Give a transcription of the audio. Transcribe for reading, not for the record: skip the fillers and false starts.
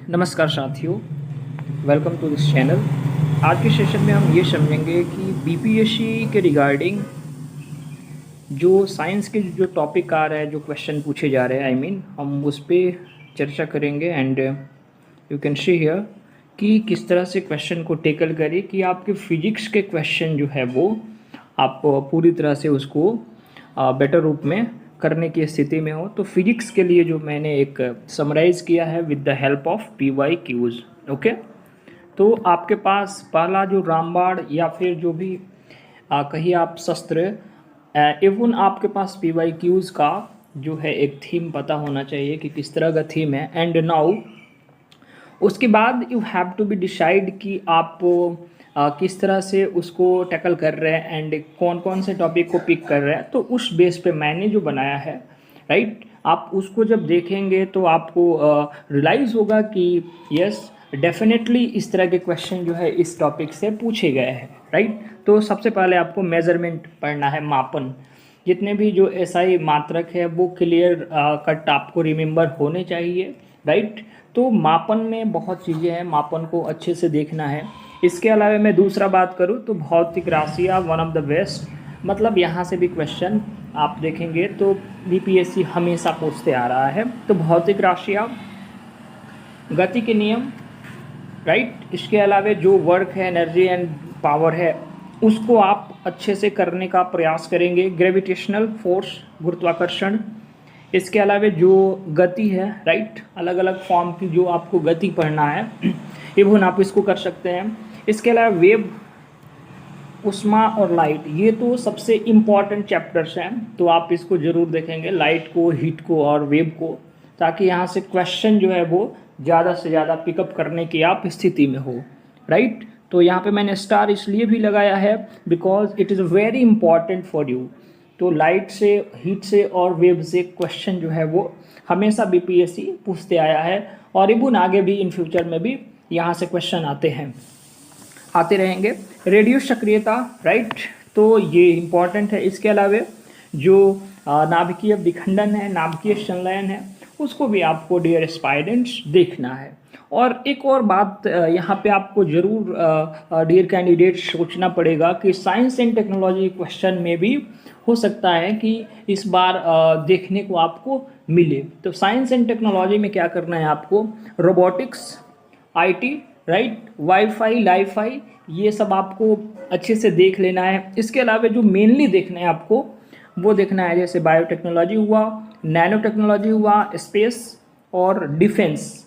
नमस्कार साथियों, welcome to this channel. आज के सेशन में हम ये समझेंगे कि बीपीएससी के रिगार्डिंग जो साइंस के जो टॉपिक आ रहा है, जो क्वेश्चन पूछे जा रहे हैं, हम उस पर चर्चा करेंगे। And you can see here कि किस तरह से क्वेश्चन को टेकल करें कि आपके फिजिक्स के क्वेश्चन जो है वो आप पूरी तरह से उसको बेटर रूप में करने की स्थिति में हो। तो फिजिक्स के लिए जो मैंने एक समराइज़ किया है with the help of PYQs। Okay, तो आपके पास पहला जो रामबाण या फिर जो भी कहीं आप शस्त्र, इवन आपके पास PYQs का जो है एक थीम पता होना चाहिए कि किस तरह का थीम है। एंड नाउ उसके बाद you have to be decide कि आप किस तरह से उसको टैकल कर रहे हैं एंड कौन कौन से टॉपिक को पिक कर रहे हैं। तो उस बेस पे मैंने जो बनाया है, राइट, आप उसको जब देखेंगे तो आपको रियलाइज़ होगा कि यस डेफिनेटली इस तरह के क्वेश्चन जो है इस टॉपिक से पूछे गए हैं, राइट। तो सबसे पहले आपको मेजरमेंट पढ़ना है, मापन। जितने भी जो SI मात्रक है वो क्लियर कट आपको रिमेंबर होने चाहिए, राइट। तो मापन में बहुत चीज़ें हैं, मापन को अच्छे से देखना है। इसके अलावा मैं दूसरा बात करूँ तो भौतिक राशियाँ वन ऑफ द बेस्ट, मतलब यहाँ से भी क्वेश्चन आप देखेंगे तो BPSC हमेशा पूछते आ रहा है। तो भौतिक राशियाँ, गति के नियम, राइट। इसके अलावा जो वर्क है, एनर्जी एंड पावर है, उसको आप अच्छे से करने का प्रयास करेंगे। ग्रेविटेशनल फोर्स, गुरुत्वाकर्षण। इसके अलावा जो गति है, राइट, अलग अलग फॉर्म की जो आपको गति पढ़ना है इवन आप इसको कर सकते हैं। इसके अलावा वेव, उष्मा और लाइट, ये तो सबसे इम्पॉर्टेंट चैप्टर्स हैं, तो आप इसको ज़रूर देखेंगे, लाइट को, हीट को और वेव को, ताकि यहाँ से क्वेश्चन जो है वो ज़्यादा से ज़्यादा पिकअप करने की आप स्थिति में हो, राइट। तो यहाँ पे मैंने स्टार इसलिए भी लगाया है because it is very important for you. तो लाइट से, हीट से और वेव से क्वेश्चन जो है वो हमेशा BPSC पूछते आया है और इवन आगे भी इन फ्यूचर में भी यहाँ से क्वेश्चन आते रहेंगे। रेडियो सक्रियता, राइट, तो ये इम्पॉर्टेंट है। इसके अलावा जो नाभिकीय विखंडन है, नाभिकीय संलयन है, उसको भी आपको डियर एस्पायरेंट्स देखना है। और एक और बात यहाँ पे आपको ज़रूर डियर कैंडिडेट सोचना पड़ेगा कि साइंस एंड टेक्नोलॉजी क्वेश्चन में भी हो सकता है कि इस बार देखने को आपको मिले। तो साइंस एंड टेक्नोलॉजी में क्या करना है आपको, robotics, IT, right, wifi, Li-Fi, ये सब आपको अच्छे से देख लेना है। इसके अलावा जो मेनली देखना है आपको वो देखना है जैसे बायोटेक्नोलॉजी हुआ, नैनो टेक्नोलॉजी हुआ, स्पेस और डिफेंस,